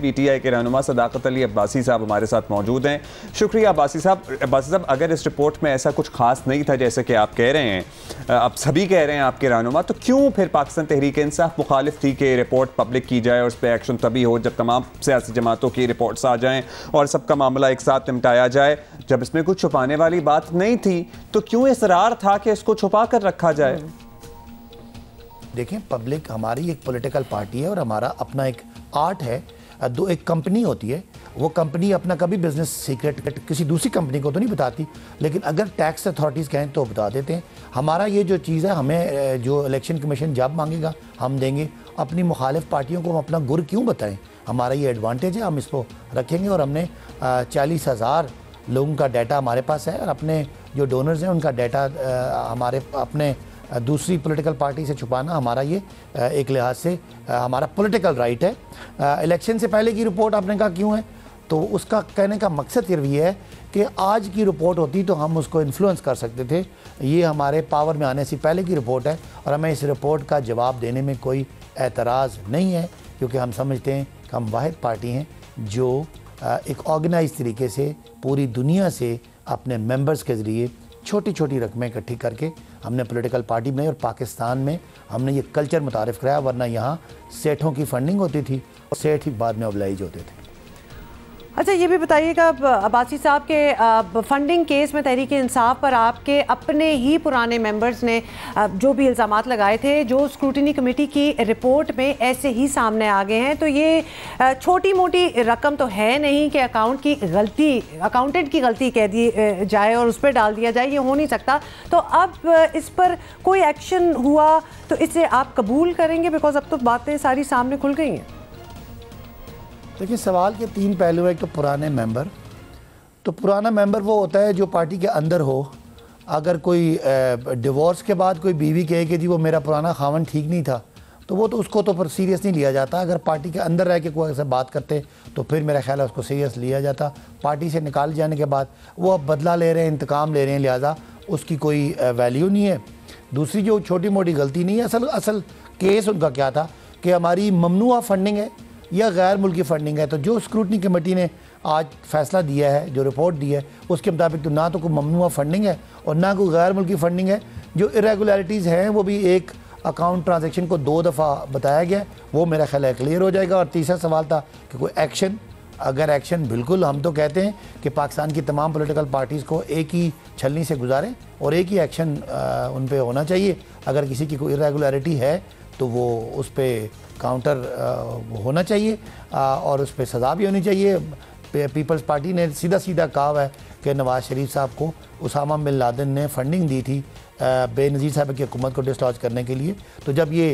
PTI के रहनुमा सदाकत अली अब्बासी साहब हमारे साथ मौजूद हैं। शुक्रिया अब्बासी साहब, अगर इस रिपोर्ट में ऐसा कुछ खास नहीं था जैसे कि आप कह रहे हैं, अब सभी कह रहे हैं आपके रहनुमा, तो क्यों फिर पाकिस्तान तहरीक इंसाफ मुखालिफ थी कि रिपोर्ट पब्लिक की जाए और उस पर एक्शन तभी हो जब तमाम सियासी जमातों की रिपोर्ट्स आ जाएं और सबका मामला एक साथ निपटाया जाए? जब इसमें कुछ छुपाने वाली बात नहीं थी तो क्यों इसरार था कि इसको छुपा कर रखा जाए? देखें, पब्लिक हमारी एक पॉलिटिकल पार्टी है और हमारा अपना एक आर्ट है। दो एक कंपनी होती है, वो कंपनी अपना कभी बिजनेस सीक्रेट किसी दूसरी कंपनी को तो नहीं बताती, लेकिन अगर टैक्स अथॉरिटीज़ कहें तो बता देते हैं। हमारा ये जो चीज़ है, हमें जो इलेक्शन कमीशन जब मांगेगा हम देंगे। अपनी मुखालिफ पार्टियों को हम अपना गुर क्यों बताएं? हमारा ये एडवांटेज है, हम इसको रखेंगे। और हमने 40,000 लोगों का डाटा हमारे पास है और अपने जो डोनर्स हैं उनका डाटा हमारे अपने दूसरी पॉलिटिकल पार्टी से छुपाना हमारा ये एक लिहाज से हमारा पॉलिटिकल राइट है। इलेक्शन से पहले की रिपोर्ट आपने कहा क्यों है, तो उसका कहने का मकसद ये है कि आज की रिपोर्ट होती तो हम उसको इन्फ्लुएंस कर सकते थे। ये हमारे पावर में आने से पहले की रिपोर्ट है और हमें इस रिपोर्ट का जवाब देने में कोई एतराज़ नहीं है, क्योंकि हम समझते हैं कि हम वाहिद पार्टी हैं जो एक ऑर्गेनाइज तरीके से पूरी दुनिया से अपने मेंबर्स के ज़रिए छोटी छोटी रकमें इकट्ठी करके हमने पॉलिटिकल पार्टी में और पाकिस्तान में हमने ये कल्चर मुतारिफ़ कराया। वरना यहाँ सेठों की फंडिंग होती थी और सेठ ही बाद में ऑब्लाइज होते थे। अच्छा, ये भी बताइएगा अब्बासी साहब के फंडिंग केस में तहरीक इंसाफ पर आपके अपने ही पुराने मेंबर्स ने जो भी इल्ज़ामात लगाए थे, जो स्क्रूटिनी कमेटी की रिपोर्ट में ऐसे ही सामने आ गए हैं। तो ये छोटी मोटी रकम तो है नहीं कि अकाउंटेंट की गलती कह दी जाए और उस पर डाल दिया जाए, ये हो नहीं सकता। तो अब इस पर कोई एक्शन हुआ तो इसे आप कबूल करेंगे? बिकॉज अब तो बातें सारी सामने खुल गई हैं। देखिए, सवाल के 3 पहलू है। एक तो पुराने मेंबर, तो पुराना मेंबर वो होता है जो पार्टी के अंदर हो। अगर कोई डिवोर्स के बाद कोई बीवी कहे कि जी वो मेरा पुराना खावन ठीक नहीं था, तो वो तो उसको तो फिर सीरियस नहीं लिया जाता। अगर पार्टी के अंदर रह के कोई ऐसे बात करते तो फिर मेरा ख्याल है उसको सीरियस लिया जाता। पार्टी से निकाल जाने के बाद वो अब बदला ले रहे हैं, इंतकाम ले रहे हैं, लिहाजा उसकी कोई वैल्यू नहीं है। दूसरी जो छोटी मोटी गलती नहीं है, असल केस उनका क्या था कि हमारी ममनुआ फंडिंग है या गैर मुल्की फ़ंडिंग है। तो जो स्क्रूटनी कमेटी ने आज फैसला दिया है, जो रिपोर्ट दी है, उसके मुताबिक तो ना तो कोई ममनुआ फंडिंग है और ना कोई गैर मुल्की फ़ंडिंग है। जो इरेगुलरिटीज़ हैं वो भी एक अकाउंट ट्रांजैक्शन को 2 दफ़ा बताया गया, वो मेरा ख्याल है क्लियर हो जाएगा। और तीसरा सवाल था कि कोई एक्शन, अगर एक्शन, बिल्कुल हम तो कहते हैं कि पाकिस्तान की तमाम पॉलिटिकल पार्टीज़ को एक ही छलनी से गुजारें और एक ही एक्शन उन पर होना चाहिए। अगर किसी की कोई इरेगुलरिटी है तो वो उस पर काउंटर होना चाहिए और उस पर सज़ा भी होनी चाहिए। पीपल्स पार्टी ने सीधा कहा है कि नवाज़ शरीफ साहब को उसामा बिन लादेन ने फंडिंग दी थी बेनज़ीर साहब की हुकूमत को डिस्लॉज करने के लिए। तो जब ये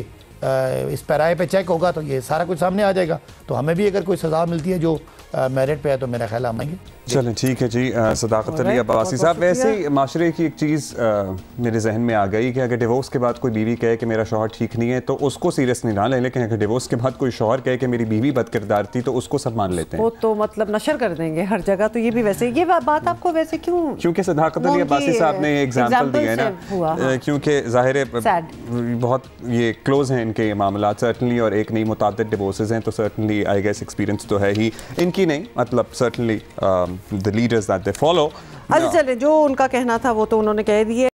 इस पैराए पे चेक होगा तो ये सारा कुछ सामने आ जाएगा। तो हमें भी अगर कोई सज़ा मिलती है जो मेरिट पे है तो मेरा ख्याल हम आएंगे। चलें, ठीक है जी। सदाकत अली अब्बासी साहब, वैसे ही माशरे की एक चीज़ मेरे जहन में आ गई कि अगर डिवोर्स के बाद कोई बीवी कहे कि मेरा शौहर ठीक नहीं है तो उसको सीरियस नहीं ना लें, लेकिन अगर डिवोर्स के बाद कोई शौहर कहे कि मेरी बीवी बदकिरदार थी तो उसको सब मान लेते हैं। वो तो मतलब नशर कर देंगे हर जगह। तो ये भी वैसे ये बात आपको वैसे क्यों? क्योंकि सदाकत अली अब्बासी साहब ने एग्जाम्पल दिया है ना, क्योंकि जाहिर है बहुत ये क्लोज हैं इनके मामला सर्टनली, और एक नहीं मुतादिद डिवोर्सेज हैं, तो सर्टनली आई गेस एक्सपीरियंस तो है ही इनकी नहीं, मतलब certainly the leaders that they follow. अच्छा, चले, जो उनका कहना था वो तो उन्होंने कह दिया।